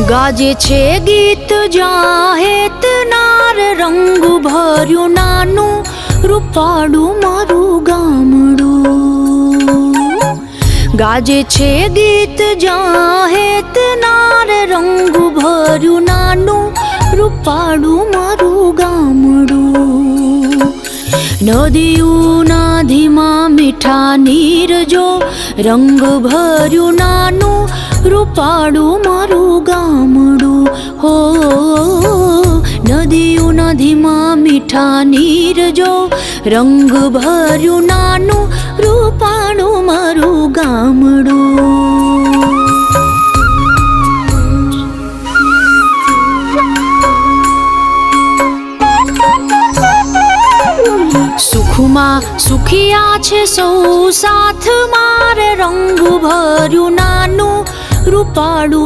गाजे छे गीत जाहेत नार रंग भर्यु नानु रूपाळु मारू गामडू। गाजे छे गीत जाहेत नार रंग भर्यु नानु रूपाळु मारू गामडू। नदियों नाधीमा मीठा नीर जो रंग भर्यु नानु रूपाळु मारू गामडू। हो नदियों नदीमा मीठा नीर जो रंग भर्यु नानु रूपाळु मारू गामडू। सुखमा सुखिया छे सौ साथ मारे रंग भर्यु नानु रूपाळु